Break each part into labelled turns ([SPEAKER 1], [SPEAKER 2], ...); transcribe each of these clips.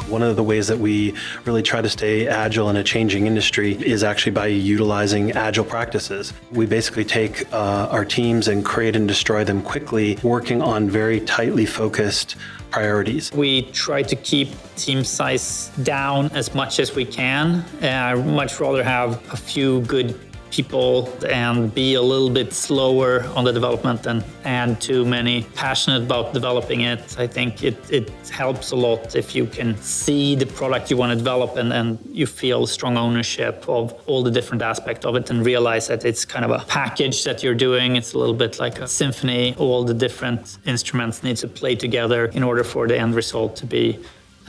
[SPEAKER 1] One of the ways that we really try to stay agile in a changing industry is actually by utilizing agile practices. We basically take our teams and create and destroy them quickly, working on very tightly focused priorities.
[SPEAKER 2] We try to keep team size down as much as we can. I'd much rather have a few good people and be a little bit slower on the development than add too many passionate about developing it. I think it helps a lot if you can see the product you want to develop and you feel strong ownership of all the different aspects of it and realize that it's kind of a package that you're doing. It's a little bit like a symphony. All the different instruments need to play together in order for the end result to be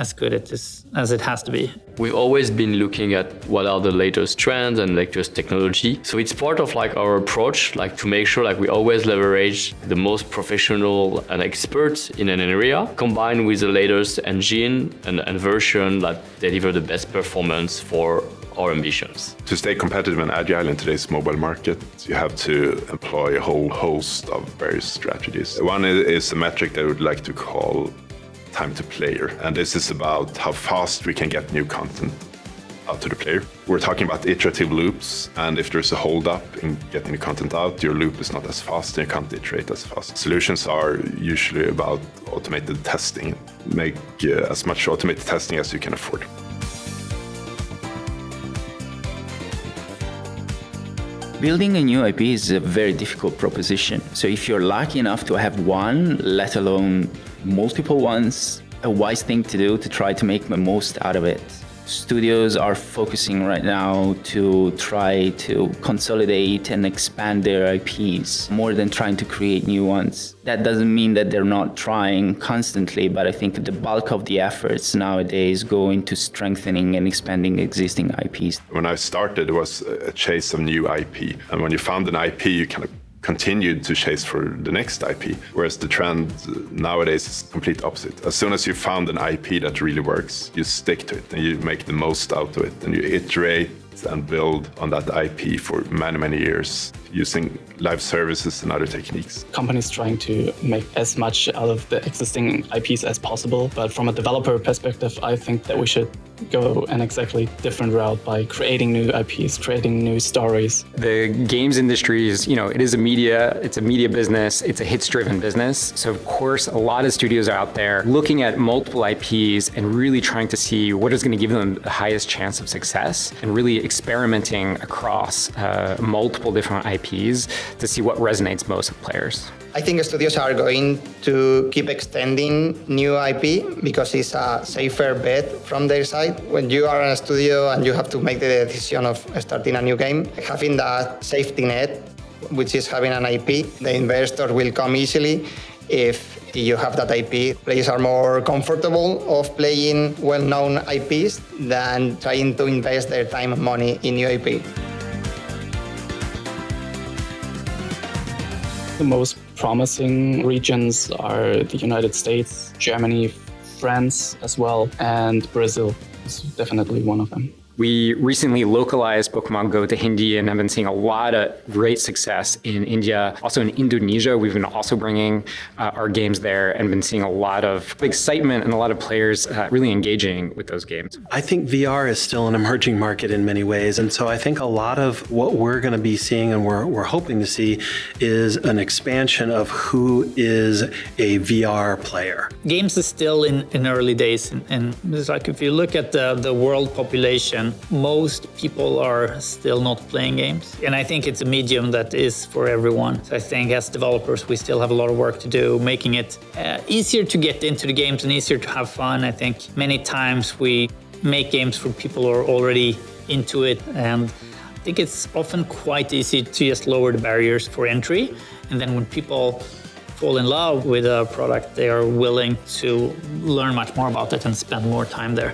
[SPEAKER 2] as good as it has to be.
[SPEAKER 3] We've always been looking at what are the latest trends and latest technology. So it's part of our approach, to make sure we always leverage the most professional and experts in an area, combined with the latest engine and version that deliver the best performance for our ambitions.
[SPEAKER 4] To stay competitive and agile in today's mobile market, you have to employ a whole host of various strategies. One is a metric that I would like to call time to player. And this is about how fast we can get new content out to the player. We're talking about iterative loops, and if there's a hold up in getting the content out, your loop is not as fast and you can't iterate as fast. Solutions are usually about automated testing. Make as much automated testing as you can afford.
[SPEAKER 5] Building a new IP is a very difficult proposition. So if you're lucky enough to have one, let alone multiple ones, a wise thing to do to try to make the most out of it. Studios are focusing right now to try to consolidate and expand their IPs more than trying to create new ones. That doesn't mean that they're not trying constantly, but I think the bulk of the efforts nowadays go into strengthening and expanding existing IPs.
[SPEAKER 4] When I started, it was a chase of new IP. And when you found an IP, you kind of continued to chase for the next IP, whereas the trend nowadays is complete opposite. As soon as you found an IP that really works, you stick to it and you make the most out of it and you iterate and build on that IP for many, many years using live services and other techniques.
[SPEAKER 6] Companies trying to make as much out of the existing IPs as possible, but from a developer perspective, I think that we should go an exactly different route by creating new IPs, creating new stories.
[SPEAKER 7] The games industry is, it is it's a media business, it's a hits-driven business. So of course, a lot of studios are out there looking at multiple IPs and really trying to see what is going to give them the highest chance of success and really experimenting across multiple different IPs to see what resonates most with players.
[SPEAKER 8] I think studios are going to keep extending new IP because it's a safer bet from their side. When you are in a studio and you have to make the decision of starting a new game, having that safety net, which is having an IP, the investor will come easily. If you have that IP, players are more comfortable of playing well-known IPs than trying to invest their time and money in new IP.
[SPEAKER 6] The most promising regions are the United States, Germany, France as well, and Brazil is definitely one of them.
[SPEAKER 7] We recently localized Pokemon Go to Hindi and have been seeing a lot of great success in India. Also in Indonesia, we've been also bringing our games there and been seeing a lot of excitement and a lot of players really engaging with those games.
[SPEAKER 1] I think VR is still an emerging market in many ways. And so I think a lot of what we're going to be seeing and we're hoping to see is an expansion of who is a VR player.
[SPEAKER 2] Games is still in early days. And it's like if you look at the world population, most people are still not playing games. And I think it's a medium that is for everyone. So I think as developers, we still have a lot of work to do, making it easier to get into the games and easier to have fun. I think many times we make games for people who are already into it. And I think it's often quite easy to just lower the barriers for entry. And then when people fall in love with a product, they are willing to learn much more about it and spend more time there.